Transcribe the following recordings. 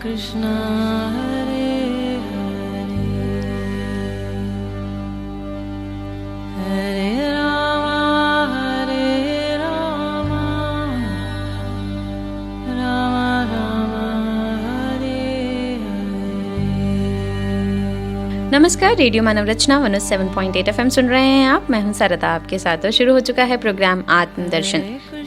कृष्ण हरे हरे हरे राम राम राम हरे हरे। नमस्कार, रेडियो मानव रचना 107.8 FM सुन रहे हैं आप। मैं हूं सरता आपके साथ और शुरू हो चुका है प्रोग्राम आत्मदर्शन।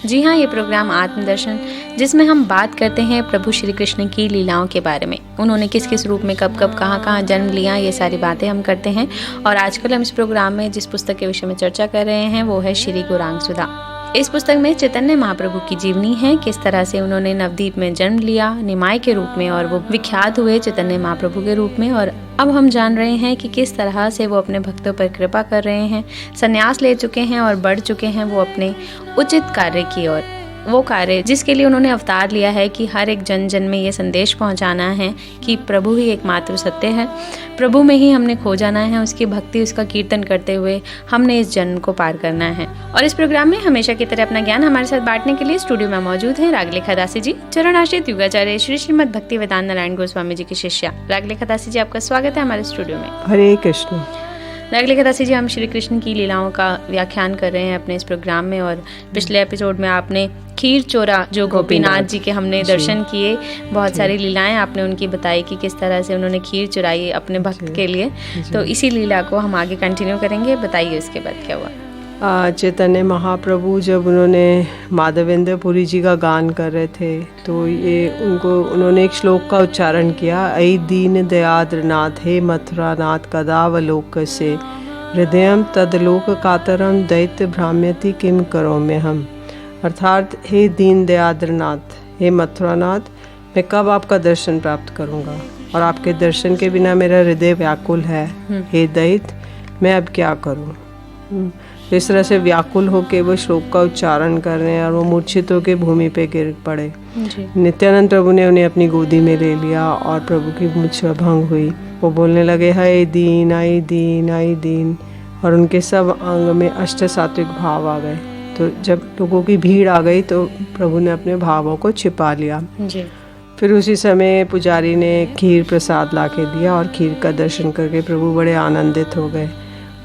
जी हाँ, ये प्रोग्राम आत्मदर्शन जिसमें हम बात करते हैं प्रभु श्री कृष्ण की लीलाओं के बारे में। उन्होंने किस किस रूप में कब कब कहाँ कहाँ जन्म लिया, ये सारी बातें हम करते हैं। और आजकल हम इस प्रोग्राम में जिस पुस्तक के विषय में चर्चा कर रहे हैं वो है श्री गौरांग सुधा। इस पुस्तक में चैतन्य महाप्रभु की जीवनी है, किस तरह से उन्होंने नवद्वीप में जन्म लिया निमाय के रूप में और वो विख्यात हुए चैतन्य महाप्रभु के रूप में। और अब हम जान रहे हैं कि किस तरह से वो अपने भक्तों पर कृपा कर रहे हैं, संन्यास ले चुके हैं और बढ़ चुके हैं वो अपने उचित कार्य की ओर। वो कार्य जिसके लिए उन्होंने अवतार लिया है कि हर एक जन जन में ये संदेश पहुंचाना है कि प्रभु ही एकमात्र सत्य है, प्रभु में ही हमने खो जाना है, उसकी भक्ति उसका कीर्तन करते हुए हमने इस जन्म को पार करना है। और इस प्रोग्राम में हमेशा की तरह अपना ज्ञान हमारे साथ बांटने के लिए स्टूडियो में मौजूद हैं रागलेखा दासी जी, चरणाश्रित युगाचार्य श्री श्रीमद भक्ति वेदांत नारायण गोस्वामी जी की शिष्या। रागलेखा दासी जी, आपका स्वागत है हमारे स्टूडियो में। हरे कृष्ण। रागलेखा दासी जी, हम श्री कृष्ण की लीलाओं का व्याख्यान कर रहे हैं अपने इस प्रोग्राम में। और पिछले एपिसोड में आपने खीर चोरा जो गोपीनाथ जी के हमने दर्शन किए, बहुत सारी लीलाएं आपने उनकी बताई कि किस तरह से उन्होंने खीर चुराई अपने भक्त के लिए। तो इसी लीला को हम आगे कंटिन्यू करेंगे, बताइए उसके बाद क्या हुआ। चैतन्य महाप्रभु जब उन्होंने माधवेंद्र पुरी जी का गान कर रहे थे तो ये उन्होंने एक श्लोक का उच्चारण किया, ऐ दीन दयाद्रनाथ हे मथुरानाथ कदावलोक से हृदयम तदलोक कातरम दैत्य भ्राम्यति किम करो में हम। अर्थात हे दीन दयाद्रनाथ, हे मथुरानाथ, मैं कब आपका दर्शन प्राप्त करूंगा और आपके दर्शन के बिना मेरा हृदय व्याकुल है। हे दैत्य, मैं अब क्या करूं। इस तरह से व्याकुल होके वो श्लोक का उच्चारण कर रहे हैं और वो मूर्छित होके भूमि पे गिर पड़े। नित्यानंद प्रभु ने उन्हें अपनी गोदी में ले लिया और प्रभु की मूर्छा भंग हुई। वो बोलने लगे, हाय दीन आई दीन आई दीन, और उनके सब अंग में अष्ट सात्विक भाव आ गए। तो जब लोगों की भीड़ आ गई तो प्रभु ने अपने भावों को छिपा लिया। फिर उसी समय पुजारी ने खीर प्रसाद ला के दिया और खीर का दर्शन करके प्रभु बड़े आनंदित हो गए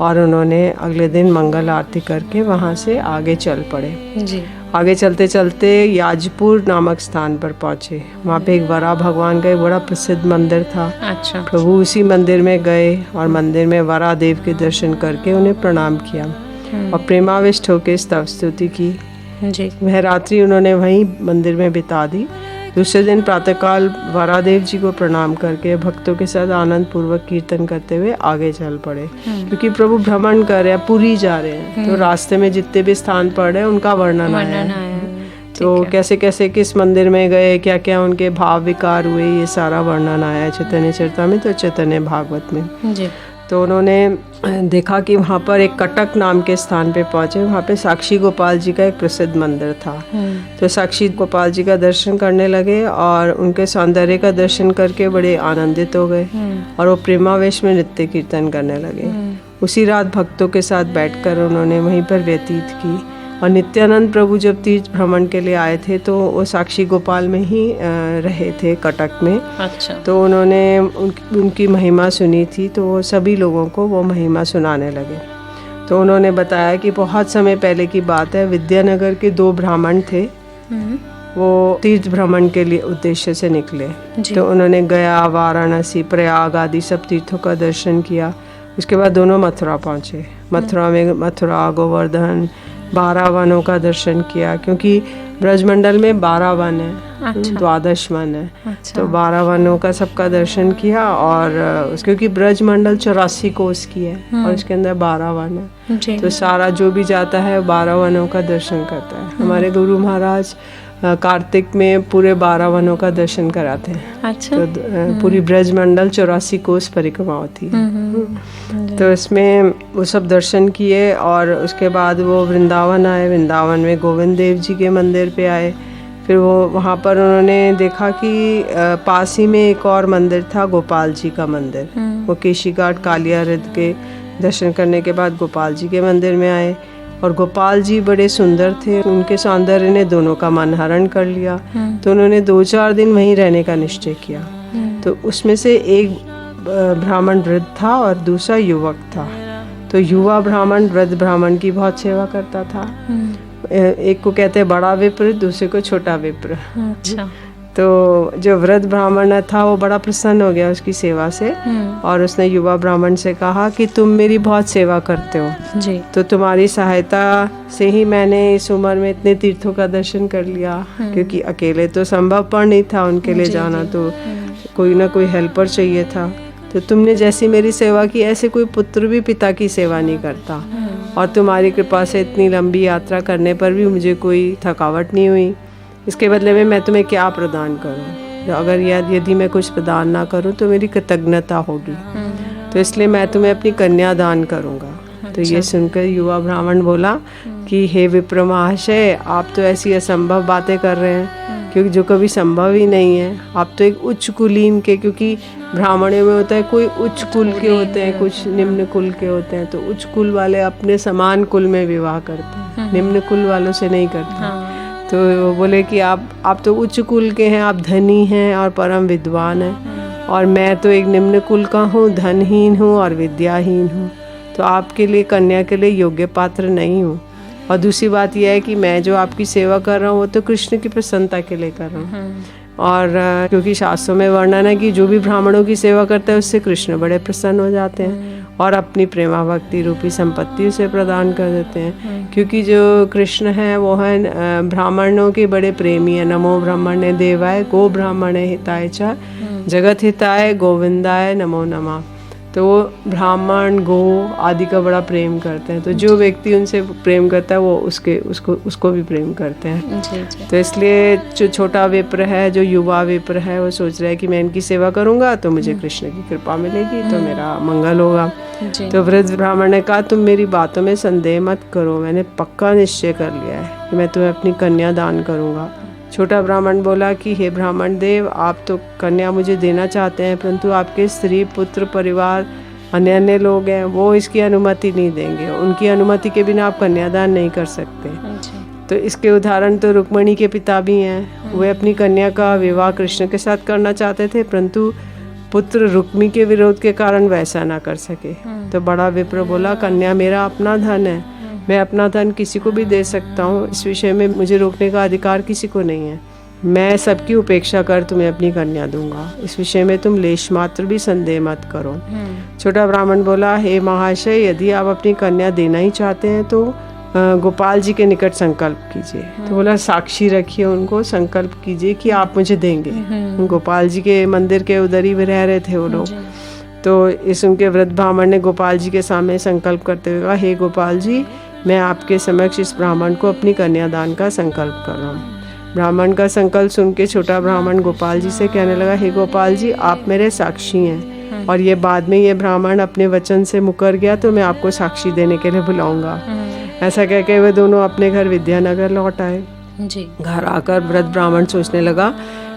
और उन्होंने अगले दिन मंगल आरती करके वहाँ से आगे चल पड़े। आगे चलते चलते याजपुर नामक स्थान पर पहुँचे। वहाँ पे एक वरा भगवान का बड़ा प्रसिद्ध मंदिर था। अच्छा। प्रभु उसी मंदिर में गए और मंदिर में वरा देव के दर्शन करके उन्हें प्रणाम किया और प्रेमाविष्ट होकर स्तव स्तुति की। वह रात्रि उन्होंने वहीं मंदिर में बिता दी। दूसरे दिन प्रातःकाल वरादेव जी को प्रणाम करके भक्तों के साथ आनंद पूर्वक कीर्तन करते हुए आगे चल पड़े, क्योंकि प्रभु भ्रमण कर रहे हैं, पुरी जा रहे हैं। तो रास्ते में जितने भी स्थान पड़ रहे हैं उनका वर्णन आया है। तो कैसे कैसे किस मंदिर में गए, क्या क्या उनके भाव विकार हुए, ये सारा वर्णन आया है चैतन्य चरितामृत, चैतन्य भागवत में। तो उन्होंने देखा कि वहाँ पर एक कटक नाम के स्थान पे पहुँचे। वहाँ पे साक्षी गोपाल जी का एक प्रसिद्ध मंदिर था। तो साक्षी गोपाल जी का दर्शन करने लगे और उनके सौंदर्य का दर्शन करके बड़े आनंदित हो गए और वो प्रेमावेश में नृत्य कीर्तन करने लगे। उसी रात भक्तों के साथ बैठकर उन्होंने वहीं पर व्यतीत की। और नित्यानंद प्रभु जब तीर्थ भ्रमण के लिए आए थे तो वो साक्षी गोपाल में ही रहे थे, कटक में। अच्छा। तो उन्होंने उनकी महिमा सुनी थी, तो वो सभी लोगों को वो महिमा सुनाने लगे। तो उन्होंने बताया कि बहुत समय पहले की बात है, विद्यानगर के 2 ब्राह्मण थे, वो तीर्थ भ्रमण के लिए उद्देश्य से निकले। तो उन्होंने गया, वाराणसी, प्रयाग आदि सब तीर्थों का दर्शन किया। उसके बाद दोनों मथुरा पहुँचे। मथुरा में मथुरा, गोवर्धन, 12 वनों का दर्शन किया, क्योंकि ब्रजमंडल में 12 वन है। अच्छा। 12 वन है। अच्छा। तो 12 वनों का सबका दर्शन किया और क्योंकि ब्रजमंडल 84 कोस की है और उसके अंदर 12 वन है, तो सारा जो भी जाता है 12 वनों का दर्शन करता है। हमारे गुरु महाराज कार्तिक में पूरे 12 वनों का दर्शन कराते हैं। अच्छा। तो पूरी ब्रजमंडल 84 कोस परिक्रमा होती है। तो इसमें वो सब दर्शन किए और उसके बाद वो वृंदावन आए। वृंदावन में गोविंद देव जी के मंदिर पे आए। फिर वो वहाँ पर उन्होंने देखा कि पास ही में एक और मंदिर था, गोपाल जी का मंदिर। वो केशी घाट कालिया हृद के दर्शन करने के बाद गोपाल जी के मंदिर में आए और गोपाल जी बड़े सुंदर थे। उनके सौंदर्य ने दोनों का मन हरण कर लिया। तो उन्होंने 2-4 दिन वहीं रहने का निश्चय किया। तो उसमें से एक ब्राह्मण वृद्ध था और दूसरा युवक था। तो युवा ब्राह्मण वृद्ध ब्राह्मण की बहुत सेवा करता था। एक को कहते हैं बड़ा विप्र, दूसरे को छोटा विप्र। अच्छा। तो जो वृद्ध ब्राह्मण था वो बड़ा प्रसन्न हो गया उसकी सेवा से, और उसने युवा ब्राह्मण से कहा कि तुम मेरी बहुत सेवा करते हो जी। तो तुम्हारी सहायता से ही मैंने इस उम्र में इतने तीर्थों का दर्शन कर लिया, क्योंकि अकेले तो संभव पर नहीं था उनके लिए जाना, तो कोई ना कोई हेल्पर चाहिए था। तो तुमने जैसी मेरी सेवा की ऐसे कोई पुत्र भी पिता की सेवा नहीं करता, और तुम्हारी कृपा से इतनी लंबी यात्रा करने पर भी मुझे कोई थकावट नहीं हुई। इसके बदले में मैं तुम्हें क्या प्रदान करूं? अगर यदि मैं कुछ प्रदान ना करूं तो मेरी कृतज्ञता होगी, तो इसलिए मैं तुम्हें अपनी कन्या दान करूंगा। तो ये सुनकर युवा ब्राह्मण बोला कि हे विप्र महाशय, आप तो ऐसी असंभव बातें कर रहे हैं, क्योंकि जो कभी संभव ही नहीं है। आप तो एक उच्च कुलीन के, क्योंकि ब्राह्मणों में होता है कोई उच्च कुल के होते हैं, कुछ निम्न कुल के होते हैं, तो उच्च कुल वाले अपने समान कुल में विवाह करते हैं, निम्न कुल वालों से नहीं करते। तो वो बोले कि आप तो उच्च कुल के हैं, आप धनी हैं और परम विद्वान हैं, और मैं तो एक निम्न कुल का हूँ, धनहीन हूँ और विद्याहीन हूँ, तो आपके लिए कन्या के लिए योग्य पात्र नहीं हूँ। और दूसरी बात यह है कि मैं जो आपकी सेवा कर रहा हूँ वो तो कृष्ण की प्रसन्नता के लिए कर रहा हूँ, और क्योंकि शास्त्रों में वर्णन है कि जो भी ब्राह्मणों की सेवा करता है उससे कृष्ण बड़े प्रसन्न हो जाते हैं और अपनी प्रेमा भक्ति रूपी संपत्ति उसे प्रदान कर देते हैं, क्योंकि जो कृष्ण है वो है ब्राह्मणों के बड़े प्रेमी है। नमो ब्राह्मणे देवाय गो ब्राह्मणे हिताय च जगत हिताय गोविंदाय नमो नमः। तो वो ब्राह्मण गो आदि का बड़ा प्रेम करते हैं, तो जो व्यक्ति उनसे प्रेम करता है वो उसको भी प्रेम करते हैं। जी। तो इसलिए जो छोटा विप्र है, जो युवा विप्र है, वो सोच रहा है कि मैं इनकी सेवा करूंगा तो मुझे कृष्ण की कृपा मिलेगी, तो मेरा मंगल होगा। तो वृद्ध ब्राह्मण ने कहा तुम मेरी बातों में संदेह मत करो, मैंने पक्का निश्चय कर लिया है कि मैं तुम्हें अपनी कन्या दान करूंगा। छोटा ब्राह्मण बोला कि हे ब्राह्मण देव, आप तो कन्या मुझे देना चाहते हैं, परंतु आपके स्त्री पुत्र परिवार अन्य लोग हैं, वो इसकी अनुमति नहीं देंगे, उनकी अनुमति के बिना आप कन्यादान नहीं कर सकते। तो इसके उदाहरण तो रुक्मिणी के पिता भी हैं, वे अपनी कन्या का विवाह कृष्ण के साथ करना चाहते थे, परंतु पुत्र रुक्मी के विरोध के कारण वैसा ना कर सके। तो बड़ा विप्र बोला कन्या मेरा अपना धन है, मैं अपना धन किसी को भी दे सकता हूँ, इस विषय में मुझे रोकने का अधिकार किसी को नहीं है। मैं सबकी उपेक्षा कर तुम्हें अपनी कन्या दूंगा, इस विषय में तुम लेश मात्र भी संदेह मत करो। छोटा ब्राह्मण बोला हे महाशय, यदि आप अपनी कन्या देना ही चाहते हैं तो गोपाल जी के निकट संकल्प कीजिए। तो बोला साक्षी रखिए, उनको संकल्प कीजिए कि आप मुझे देंगे। गोपाल जी के मंदिर के उधर ही रह रहे थे वो लोग। तो इस उनके वृद्ध ब्राह्मण ने गोपाल जी के सामने संकल्प करते हुए कहा हे गोपाल जी, मैं आपके समक्ष इस ब्राह्मण को अपनी कन्यादान का संकल्प कर रहा हूँ। ब्राह्मण का संकल्प सुन के छोटा ब्राह्मण गोपाल जी से कहने लगा हे गोपाल जी, आप मेरे साक्षी हैं, और ये बाद में ये ब्राह्मण अपने वचन से मुकर गया तो मैं आपको साक्षी देने के लिए बुलाऊंगा। ऐसा कह के वे दोनों अपने घर विद्यानगर लौट आए। घर आकर वृद्ध ब्राह्मण सोचने लगा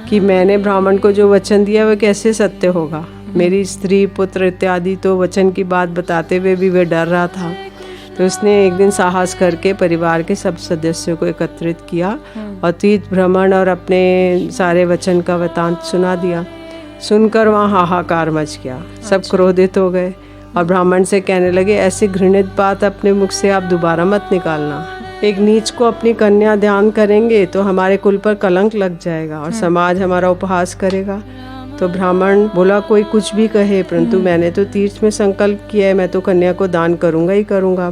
कि मैंने ब्राह्मण को जो वचन दिया वह कैसे सत्य होगा। मेरी स्त्री पुत्र इत्यादि तो वचन की बात बताते हुए भी वह डर रहा था। तो उसने एक दिन साहस करके परिवार के सब सदस्यों को एकत्रित किया और तीर्थ भ्रमण और अपने सारे वचन का वृतांत सुना दिया। सुनकर वहाँ हाहाकार मच गया, सब क्रोधित हो गए और ब्राह्मण से कहने लगे ऐसी घृणित बात अपने मुख से आप दोबारा मत निकालना। एक नीच को अपनी कन्या दान करेंगे तो हमारे कुल पर कलंक लग जाएगा और समाज हमारा उपहास करेगा। तो ब्राह्मण बोला कोई कुछ भी कहे, परंतु मैंने तो तीर्थ में संकल्प किया है, मैं तो कन्या को दान करूंगा ही करूंगा।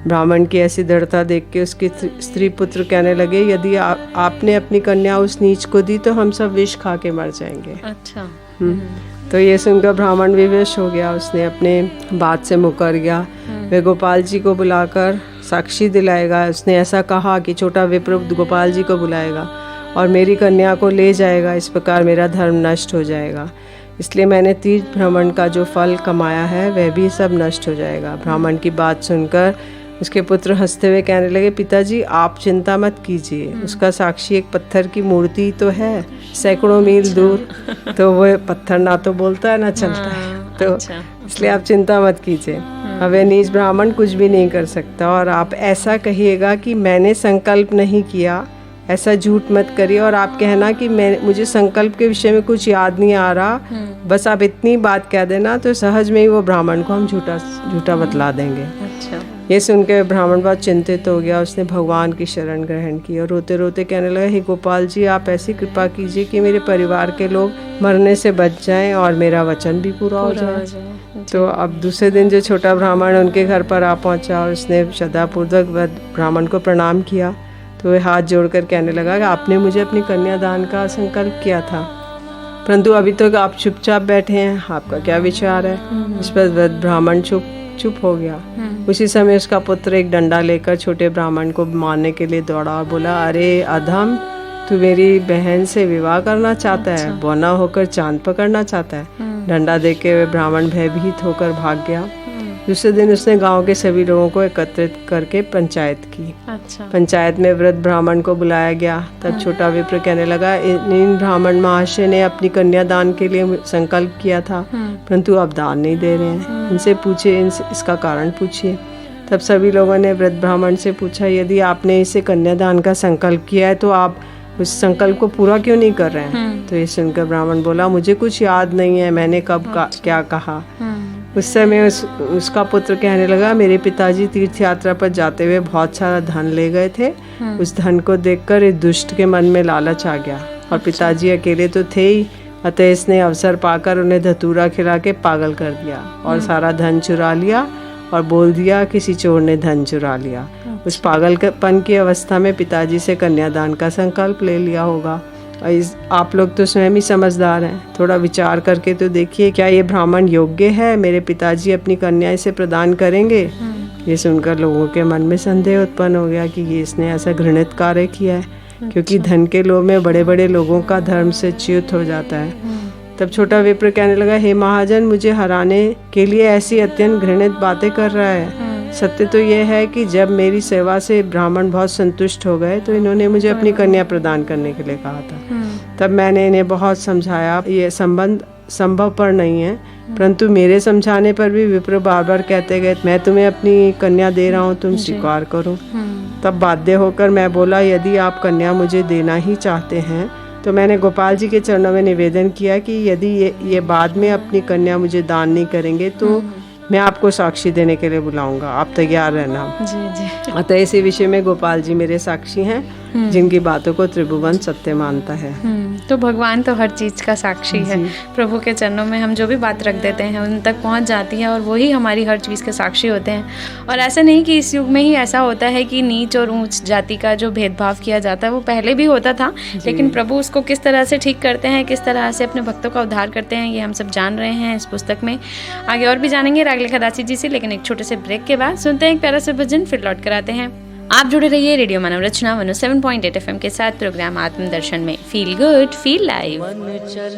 ब्राह्मण की ऐसी दृढ़ता देख के उसके स्त्री पुत्र कहने लगे यदि आपने अपनी कन्या उस नीच को दी तो हम सब विष खा के मर जाएंगे। अच्छा। तो ये सुनकर ब्राह्मण विवश हो गया, उसने अपने बात से मुकर गया। वे गोपाल जी को बुलाकर साक्षी दिलाएगा। उसने ऐसा कहा कि छोटा विप्र गोपाल जी को बुलाएगा और मेरी कन्या को ले जाएगा, इस प्रकार मेरा धर्म नष्ट हो जाएगा। इसलिए मैंने तीर्थ भ्रमण का जो फल कमाया है वह भी सब नष्ट हो जाएगा। ब्राह्मण की बात सुनकर उसके पुत्र हंसते हुए कहने लगे पिताजी आप चिंता मत कीजिए, उसका साक्षी एक पत्थर की मूर्ति तो है सैकड़ों मील दूर, तो वो पत्थर ना तो बोलता है ना चलता है, तो इसलिए आप चिंता मत कीजिए। अब वह नीच ब्राह्मण कुछ भी नहीं कर सकता और आप ऐसा कहिएगा कि मैंने संकल्प नहीं किया, ऐसा झूठ मत करिए और आप कहना कि मुझे संकल्प के विषय में कुछ याद नहीं आ रहा, बस आप इतनी बात कह देना तो सहज में ही वो ब्राह्मण को हम झूठा बतला देंगे। अच्छा। ये सुन के ब्राह्मण बहुत चिंतित हो गया। उसने भगवान की शरण ग्रहण की और रोते रोते कहने लगा, हे गोपाल जी, आप ऐसी कृपा कीजिए कि मेरे परिवार के लोग मरने से बच जाएं और मेरा वचन भी पूरा हो जाए। तो अब दूसरे दिन जो छोटा ब्राह्मण उनके घर पर आ पहुंचा और उसने श्रद्धापूर्वक ब्राह्मण को प्रणाम किया। तो वह हाथ जोड़कर कहने लगा कि आपने मुझे अपनी कन्यादान का संकल्प किया था, परंतु अभी तक आप चुपचाप बैठे हैं, आपका क्या विचार है? इस पर ब्राह्मण चुप हो गया। उसी समय उसका पुत्र एक डंडा लेकर छोटे ब्राह्मण को मारने के लिए दौड़ा और बोला, अरे अधम, तू मेरी बहन से विवाह करना चाहता है, बौना होकर चांद पकड़ना चाहता है। डंडा देके वे ब्राह्मण भयभीत होकर भाग गया। दूसरे दिन उसने गांव के सभी लोगों को एकत्रित करके पंचायत की। अच्छा। पंचायत में वृद्ध ब्राह्मण को बुलाया गया। तब छोटा विप्र कहने लगा, इन ब्राह्मण महाशय ने अपनी कन्यादान के लिए संकल्प किया था, परंतु अब दान नहीं दे रहे हैं। इनसे पूछिए, इसका कारण पूछिए। तब सभी लोगों ने वृद्ध ब्राह्मण से पूछा, यदि आपने इसे कन्यादान का संकल्प किया है तो आप उस संकल्प को पूरा क्यों नहीं कर रहे हैं? तो ये सुनकर ब्राह्मण बोला, मुझे कुछ याद नहीं है मैंने कब क्या कहा। उस समय उसका पुत्र कहने लगा, मेरे पिताजी तीर्थ यात्रा पर जाते हुए बहुत सारा धन ले गए थे। उस धन को देखकर इस दुष्ट के मन में लालच आ गया और पिताजी अकेले तो थे ही, अतः इसने अवसर पाकर उन्हें धतूरा खिला के पागल कर दिया और सारा धन चुरा लिया और बोल दिया किसी चोर ने धन चुरा लिया। उस पागलपन की अवस्था में पिताजी से कन्यादान का संकल्प ले लिया होगा। आप लोग तो स्वयं ही समझदार हैं, थोड़ा विचार करके तो देखिए, क्या ये ब्राह्मण योग्य है? मेरे पिताजी अपनी कन्या इसे प्रदान करेंगे? ये सुनकर लोगों के मन में संदेह उत्पन्न हो गया कि ये इसने ऐसा घृणित कार्य किया है, क्योंकि धन के लोभ में बड़े बड़े लोगों का धर्म से च्युत हो जाता है। तब छोटा विप्र कहने लगा, हे महाजन, मुझे हराने के लिए ऐसी अत्यंत घृणित बातें कर रहा है। सत्य तो यह है कि जब मेरी सेवा से ब्राह्मण बहुत संतुष्ट हो गए तो इन्होंने मुझे अपनी कन्या प्रदान करने के लिए कहा था। तब मैंने इन्हें बहुत समझाया, ये संबंध संभव पर नहीं है, परंतु मेरे समझाने पर भी विप्र बार बार कहते गए, मैं तुम्हें अपनी कन्या दे रहा हूँ, तुम स्वीकार करो। तब बाध्य होकर मैं बोला, यदि आप कन्या मुझे देना ही चाहते हैं तो मैंने गोपाल जी के चरणों में निवेदन किया कि यदि ये बाद में अपनी कन्या मुझे दान नहीं करेंगे तो मैं आपको साक्षी देने के लिए बुलाऊंगा, आप तैयार रहना। जी। अतः इसी विषय में गोपाल जी मेरे साक्षी हैं, जिनकी बातों को त्रिभुवन सत्य मानता है। तो भगवान तो हर चीज का साक्षी है। प्रभु के चरणों में हम जो भी बात रख देते हैं उन तक पहुंच जाती है और वही हमारी हर चीज के साक्षी होते हैं। और ऐसा नहीं कि इस युग में ही ऐसा होता है कि नीच और ऊंच जाति का जो भेदभाव किया जाता है वो पहले भी होता था, लेकिन प्रभु उसको किस तरह से ठीक करते हैं, किस तरह से अपने भक्तों का उद्धार करते हैं, ये हम सब जान रहे हैं इस पुस्तक में। आगे और भी जानेंगे रागलेखा दासी जी से, लेकिन एक छोटे से ब्रेक के बाद सुनते हैं एक प्यारा सा भजन, फिर लौट कर आते हैं। आप जुड़े रहिए रेडियो मानव रचना 107.8 FM के साथ प्रोग्राम आत्मदर्शन में। Feel good feel live. मन चल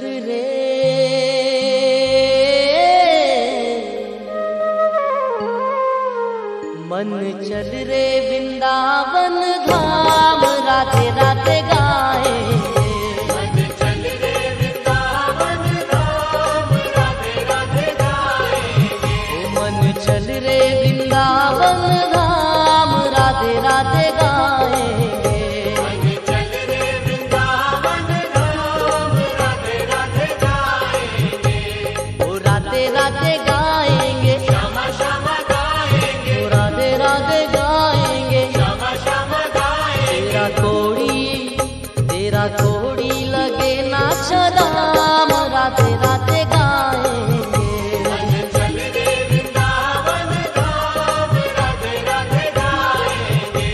रे वृंदावन धाम, राते राते गाए। मन चल रे वृंदावन धाम, राते राते गाए। मन चल रे वृंदावन धाम, राते राते गाएंगे। मन चल रे वृंदावन धाम, राते राते गाएंगे। ओ राते राते गाएंगे, श्यामा श्यामा गाएंगे। ओ राते राते गाएंगे, श्यामा श्यामा गाएंगे। तेरा कोड़ी लगे ना छदाम, राते राते गाएंगे। मन चल रे वृंदावन धाम, राते राते गाएंगे।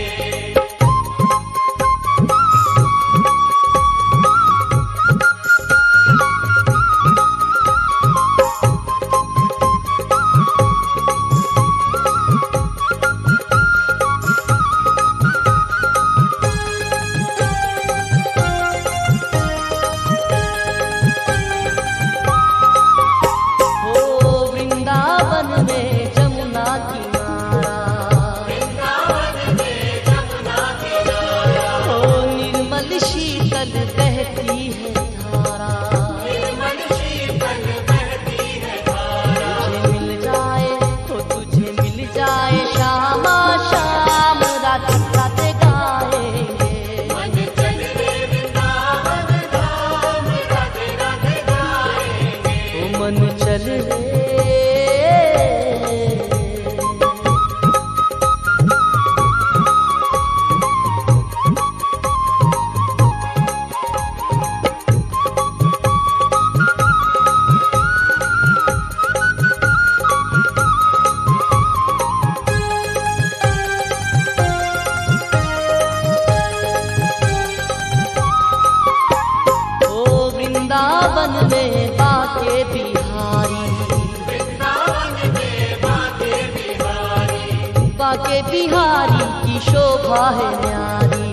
बाके बिहारी की शोभा है न्यारी,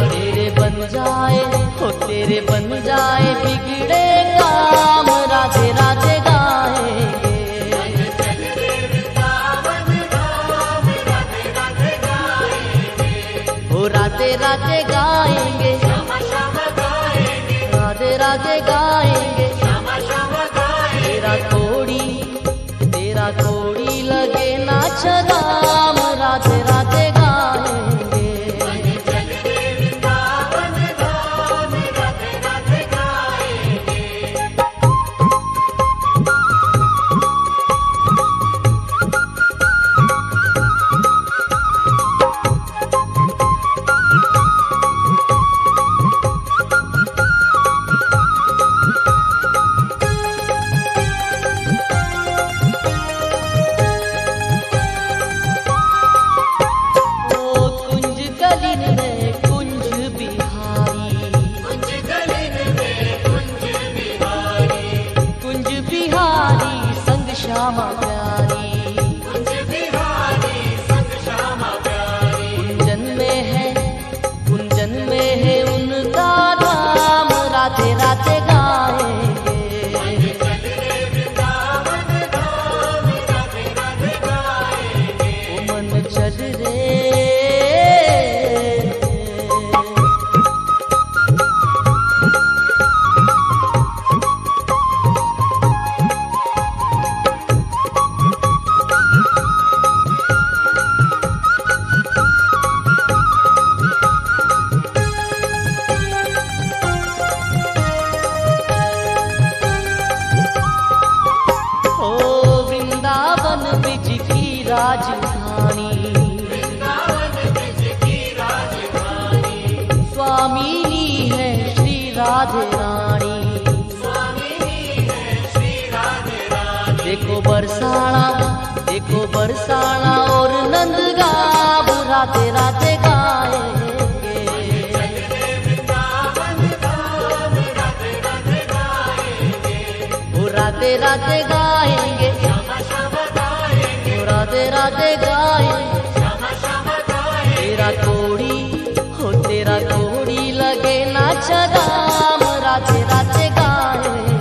तेरे बन जाए हो तेरे बन जाए बिगड़े काम, राधे राधे गाएंगे। हो राधे राधे गाएंगे, राधे राधे गाएंगे। तेरा कोड़ी लगे नाच राम, राधे राधे गाएंगे। श्यामा प्यारी, कुंजन में है उनका नाम, राधे राधे गाएंगे। ओ मन चल रे स्वामिनी है श्री राधे रानी। देखो बरसाना और नंदगांव, राधे राधे गाएंगे। वो राधे राधे गाएंगे, वो राधे राधे गाएंगे। तेरा कोड़ी लगे नाच राम, राधे राधे गाएंगे।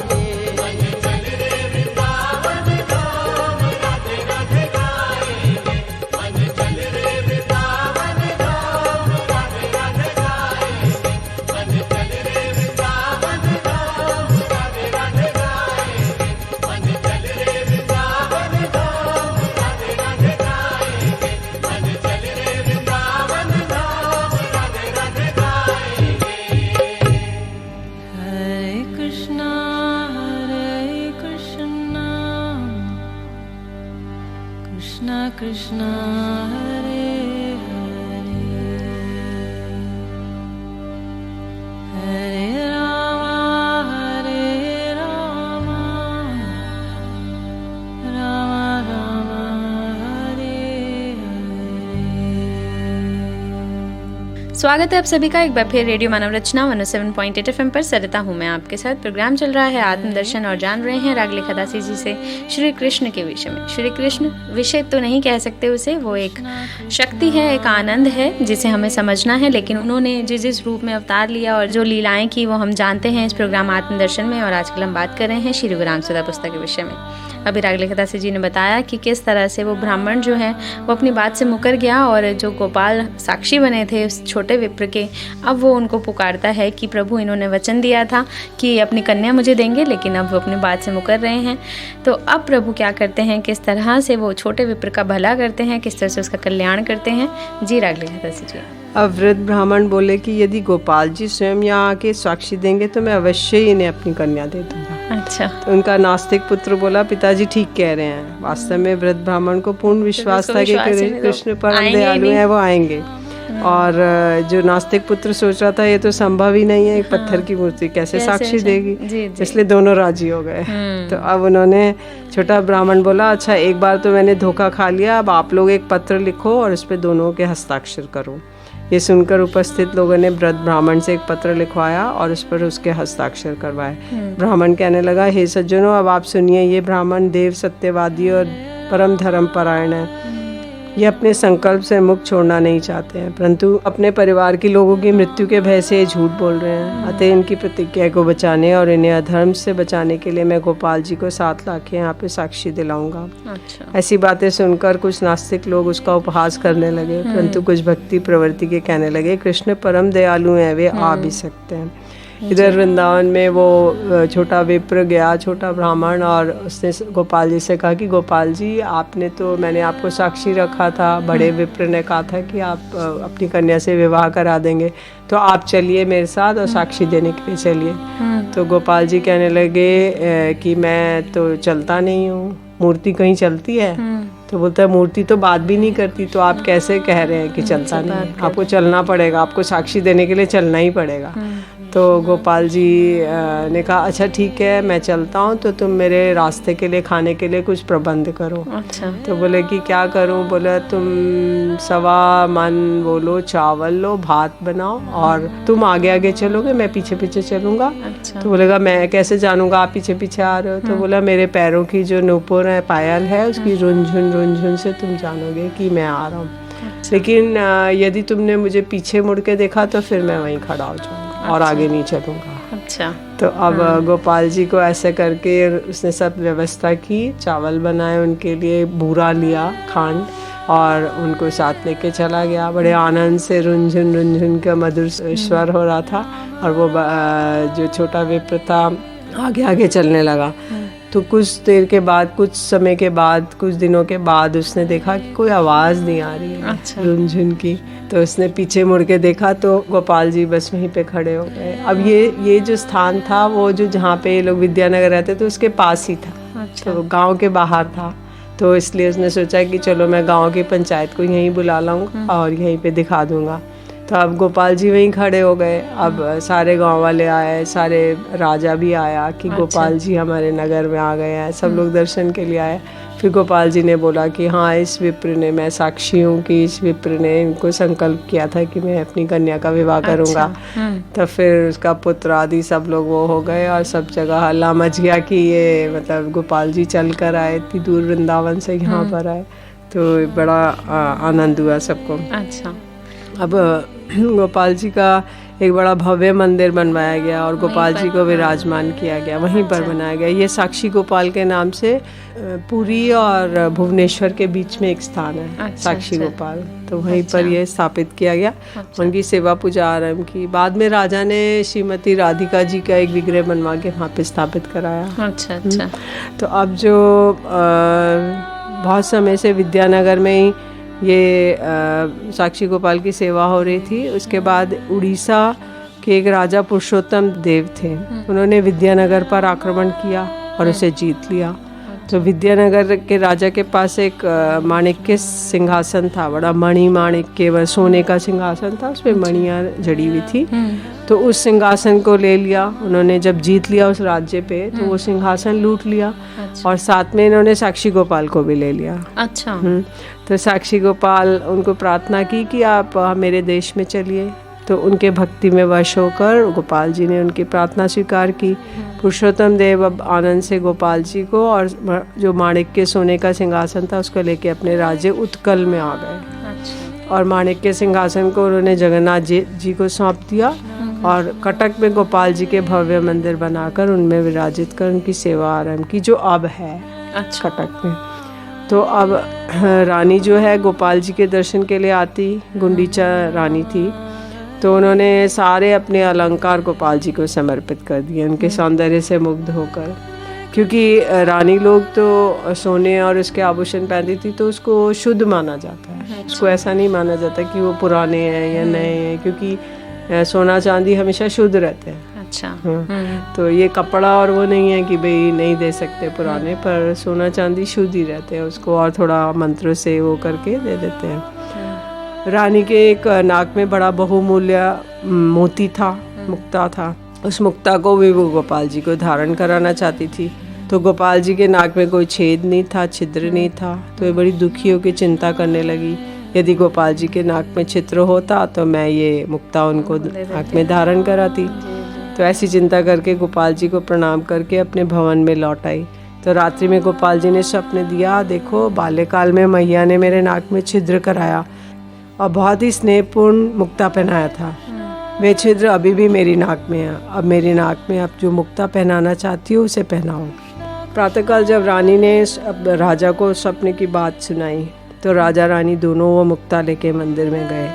कृष्णा हरे हरे, हरे राम राम राम हरे हरे। स्वागत है आप सभी का एक बार फिर रेडियो मानव रचना 107.8 FM पर। सरिता हूँ मैं आपके साथ। प्रोग्राम चल रहा है आत्मदर्शन और जान रहे हैं रागलिखा दासी जी से श्री कृष्ण के विषय में। श्री कृष्ण विषय तो नहीं कह सकते उसे, वो एक शक्ति है, एक आनंद है जिसे हमें समझना है। लेकिन उन्होंने जिस रूप में अवतार लिया और जो लीलाएं की वो हम जानते हैं इस प्रोग्राम आत्मदर्शन में। और आजकल हम बात कर रहे हैं श्री गुरु रामसुधा पुस्तक के विषय में। अभी रागलिखा दासी जी ने बताया कि किस तरह से वो ब्राह्मण जो है वो अपनी बात से मुकर गया और जो गोपाल साक्षी बने थे उस छोटे विप्र के, अब वो उनको पुकारता है कि प्रभु इन्होंने वचन दिया था कि अपनी कन्या मुझे देंगे, लेकिन अब वो अपनी बात से मुकर रहे हैं। तो अब प्रभु क्या करते हैं, किस तरह से वो छोटे विप्र का भला करते हैं, किस तरह से उसका कल्याण करते हैं। जी रागलिखा दासी जी। अब वृद्ध ब्राह्मण बोले कि यदि गोपाल जी स्वयं यहाँ आके साक्षी देंगे तो मैं अवश्य ही इन्हें अपनी कन्या दे दूंगा। अच्छा। तो उनका नास्तिक पुत्र बोला पिताजी ठीक कह रहे हैं। वास्तव में वृद्ध ब्राह्मण को पूर्ण विश्वास था कि कृष्ण परम दयालु है, वो आएंगे। और जो नास्तिक पुत्र सोच रहा था ये तो संभव ही नहीं है, एक पत्थर की मूर्ति कैसे साक्षी देगी, इसलिए दोनों राजी हो गए। तो अब उन्होंने, छोटा ब्राह्मण बोला अच्छा एक बार तो मैंने धोखा खा लिया, अब आप लोग एक पत्र लिखो और इस पे दोनों के हस्ताक्षर करो। ये सुनकर उपस्थित लोगों ने वृद्ध ब्राह्मण से एक पत्र लिखवाया और उस पर उसके हस्ताक्षर करवाए। ब्राह्मण कहने लगा हे सज्जनों, अब आप सुनिए, ये ब्राह्मण देव सत्यवादी और परम धर्म परायण है। ये अपने संकल्प से मुख छोड़ना नहीं चाहते हैं, परंतु अपने परिवार के लोगों की मृत्यु के भय से झूठ बोल रहे हैं। अतः इनकी प्रतिज्ञा को बचाने और इन्हें अधर्म से बचाने के लिए मैं गोपाल जी को 7 लाख के यहाँ पे साक्षी दिलाऊंगा। अच्छा। ऐसी बातें सुनकर कुछ नास्तिक लोग उसका उपहास करने लगे, परंतु कुछ भक्ति प्रवृत्ति के कहने लगे कृष्ण परम दयालु हैं, वे आ भी सकते हैं। इधर वृंदावन में वो छोटा विप्र गया, छोटा ब्राह्मण, और उसने गोपाल जी से कहा कि गोपाल जी आपने तो, मैंने आपको साक्षी रखा था, बड़े विप्र ने कहा था कि आप अपनी कन्या से विवाह करा देंगे, तो आप चलिए मेरे साथ और साक्षी देने के लिए चलिए। तो गोपाल जी कहने लगे कि मैं तो चलता नहीं हूँ, मूर्ति कहीं चलती है? तो बोलता है मूर्ति तो बात भी नहीं करती, तो आप कैसे कह रहे हैं कि चलता नहीं? आपको चलना पड़ेगा, आपको साक्षी देने के लिए चलना ही पड़ेगा। तो गोपाल जी ने कहा अच्छा ठीक है मैं चलता हूँ, तो तुम मेरे रास्ते के लिए खाने के लिए कुछ प्रबंध करो। अच्छा। तो बोले कि क्या करूँ? बोले तुम 1.25 मन वो लो, चावल लो, भात बनाओ और तुम आगे आगे चलोगे, मैं पीछे पीछे चलूँगा। अच्छा। तो बोलेगा मैं कैसे जानूँगा आप पीछे पीछे आ रहे हो? तो बोला मेरे पैरों की जो नूपुर है, पायल है, उसकी रुनझुन से तुम जानोगे कि मैं आ रहा हूँ। लेकिन यदि तुमने मुझे पीछे मुड़ के देखा तो फिर मैं वहीं खड़ा हो जाऊँगा और आगे नहीं चलूँगा। अच्छा। तो अब गोपाल जी को ऐसे करके उसने सब व्यवस्था की, चावल बनाए उनके लिए, बूरा लिया, खांड, और उनको साथ लेके चला गया। बड़े आनंद से रुनझुन का मधुर स्वर हो रहा था, और वो जो छोटा विप्र था आगे आगे चलने लगा। तो कुछ देर के बाद, कुछ समय के बाद, कुछ दिनों के बाद उसने देखा कि कोई आवाज़ नहीं आ रही है। अच्छा। रुनझुन की। तो उसने पीछे मुड़ के देखा तो गोपाल जी बस वहीं पे खड़े हो गए। अब ये जो स्थान था वो जो जहाँ पे ये लोग विद्यानगर रहते तो उसके पास ही था। अच्छा। तो गांव के बाहर था, तो इसलिए उसने सोचा कि चलो मैं गांव की पंचायत को यहीं बुला लाऊंगा और यहीं पे दिखा दूंगा। तो अब गोपाल जी वहीं खड़े हो गए। अब सारे गांव वाले आए, सारे राजा भी आया कि गोपाल जी हमारे नगर में आ गए हैं, सब लोग दर्शन के लिए आए। फिर गोपाल जी ने बोला कि हाँ इस विप्र ने, मैं साक्षी हूँ कि इस विप्र ने इनको संकल्प किया था कि मैं अपनी कन्या का विवाह करूँगा। तो फिर उसका पुत्र आदि सब लोग वो हो गए और सब जगह हल्ला मच गया कि ये मतलब गोपाल जी चल कर आए, इतनी दूर वृंदावन से यहाँ पर आए। तो बड़ा आनंद हुआ सबको। अच्छा। अब गोपाल जी का एक बड़ा भव्य मंदिर बनवाया गया और गोपाल जी को विराजमान किया गया, वहीं पर बनाया गया। ये साक्षी गोपाल के नाम से पुरी और भुवनेश्वर के बीच में एक स्थान है, साक्षी गोपाल। तो वहीं पर ये स्थापित किया गया। उनकी सेवा पूजा आरंभ की। बाद में राजा ने श्रीमती राधिका जी का एक विग्रह बनवा के वहाँ पे स्थापित कराया। अच्छा अच्छा। तो अब जो बहुत समय से विद्यानगर में ही ये साक्षी गोपाल की सेवा हो रही थी। उसके बाद उड़ीसा के एक राजा पुरुषोत्तम देव थे, उन्होंने विद्यानगर पर आक्रमण किया और उसे जीत लिया। तो विद्यानगर के राजा के पास एक माणिक्य सिंहासन था, बड़ा मणि माणिक्य सोने का सिंहासन था, उसमें मणियाँ जड़ी हुई थी। तो उस सिंहासन को ले लिया उन्होंने। जब जीत लिया उस राज्य पे तो वो सिंहासन लूट लिया। और साथ में इन्होंने साक्षी गोपाल को भी ले लिया। अच्छा। तो साक्षी गोपाल उनको प्रार्थना की कि आप मेरे देश में चलिए। तो उनके भक्ति में वश होकर गोपाल जी ने उनकी प्रार्थना स्वीकार की। पुरुषोत्तम देव अब आनंद से गोपाल जी को और जो माणिक्य सोने का सिंहासन था उसको लेके अपने राज्य उत्कल में आ गए। और माणिक्य सिंहासन को उन्होंने जगन्नाथ जी को सौंप दिया और कटक में गोपाल जी के भव्य मंदिर बनाकर उनमें विराजित कर उनकी सेवा आरंभ की, जो अब है कटक में। तो अब रानी जो है गोपाल जी के दर्शन के लिए आती, गुंडीचा रानी थी, तो उन्होंने सारे अपने अलंकार गोपाल जी को समर्पित कर दिए उनके सौंदर्य से मुग्ध होकर। क्योंकि रानी लोग तो सोने और उसके आभूषण पहनती थी तो उसको शुद्ध माना जाता है। उसको ऐसा नहीं माना जाता कि वो पुराने हैं या नए हैं, क्योंकि सोना चांदी हमेशा शुद्ध रहते हैं। अच्छा। तो ये कपड़ा और वो नहीं है कि भाई नहीं दे सकते पुराने, पर सोना चांदी शुद्ध ही रहते हैं, उसको और थोड़ा मंत्र से वो करके दे देते हैं। रानी के एक नाक में बड़ा बहुमूल्य मोती था, मुक्ता था। उस मुक्ता को भी वो गोपाल जी को धारण कराना चाहती थी। तो गोपाल जी के नाक में कोई छेद नहीं था, छिद्र नहीं था। तो ये बड़ी दुखी होकर चिंता करने लगी, यदि गोपाल जी के नाक में छिद्र होता तो मैं ये मुक्ता उनको नाक में धारण कराती। तो ऐसी चिंता करके गोपाल जी को प्रणाम करके अपने भवन में लौट आई। तो तो रात्रि में गोपाल जी ने स्वप्न दिया, देखो बाल्यकाल में मैया ने मेरे नाक में छिद्र कराया और बहुत ही स्नेहपूर्ण मुक्ता पहनाया था। वे छिद्र अभी भी मेरी नाक में है। अब मेरी नाक में आप जो मुक्ता पहनाना चाहती हो उसे पहनाओ। प्रातःकाल जब रानी ने राजा को स्वप्न की बात सुनाई तो राजा रानी दोनों वो मुक्ता लेके मंदिर में गए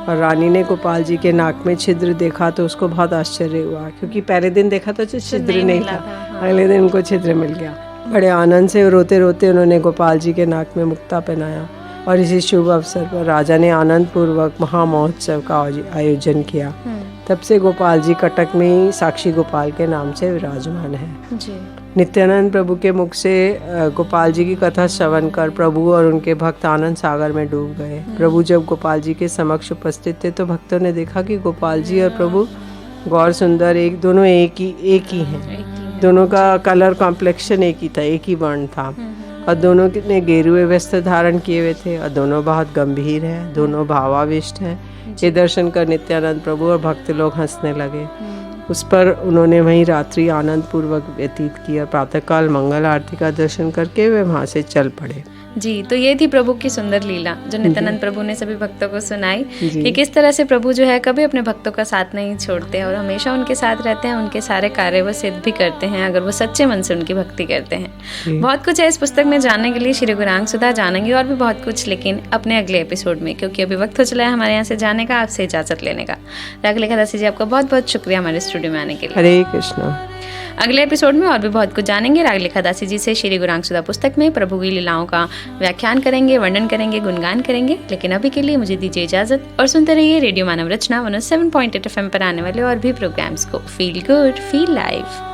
और रानी ने गोपाल जी के नाक में छिद्र देखा तो उसको बहुत आश्चर्य हुआ, क्योंकि पहले दिन देखा तो छिद्र नहीं था, अगले दिन उनको छिद्र मिल गया। बड़े आनंद से रोते रोते उन्होंने गोपाल जी के नाक में मुक्ता पहनाया और इसी शुभ अवसर पर राजा ने आनंद पूर्वक महामहोत्सव का आयोजन किया। तब से गोपाल जी कटक में ही साक्षी गोपाल के नाम से विराजमान है जी। नित्यानंद प्रभु के मुख से गोपाल जी की कथा श्रवण कर प्रभु और उनके भक्त आनंद सागर में डूब गए। प्रभु जब गोपाल जी के समक्ष उपस्थित थे तो भक्तों ने देखा कि गोपाल जी और प्रभु गौर सुंदर दोनों एक ही हैं। दोनों का कलर कॉम्प्लेक्शन एक ही था, एक ही वर्ण था और दोनों ने गेरुए वस्त्र धारण किए हुए थे और दोनों बहुत गंभीर हैं, दोनों भावाविष्ट हैं। ये दर्शन कर नित्यानंद प्रभु और भक्त लोग हंसने लगे। उस पर उन्होंने वहीं रात्रि आनंद पूर्वक व्यतीत की और प्रातःकाल मंगल आरती का दर्शन करके वे वहाँ से चल पड़े। जी, तो ये थी प्रभु की सुंदर लीला जो नित्यानंद प्रभु ने सभी भक्तों को सुनाई कि किस तरह से प्रभु जो है कभी अपने भक्तों का साथ नहीं छोड़ते और हमेशा उनके साथ रहते हैं। उनके सारे कार्य वो सिद्ध भी करते हैं अगर वो सच्चे मन से उनकी भक्ति करते हैं। बहुत कुछ है इस पुस्तक में जानने के लिए, श्री गौरांग सुधा जानेंगे और भी बहुत कुछ, लेकिन अपने अगले एपिसोड में, क्योंकि अभी वक्त हो चला है हमारे यहाँ से जाने का, आपसे इजाजत लेने का। रागले खदासी जी, आपका बहुत बहुत शुक्रिया हमारे स्टूडियो में आने के लिए। हरे कृष्णा। अगले एपिसोड में और भी बहुत कुछ जानेंगे। रागले खदासी जी से श्री गौरांग सुधा पुस्तक में प्रभु की लीलाओं का व्याख्यान करेंगे, वर्णन करेंगे, गुणगान करेंगे। लेकिन अभी के लिए मुझे दीजिए इजाजत और सुनते रहिए रेडियो मानव रचना 107.8 FM पर आने वाले और भी प्रोग्राम्स को। Feel good, feel live.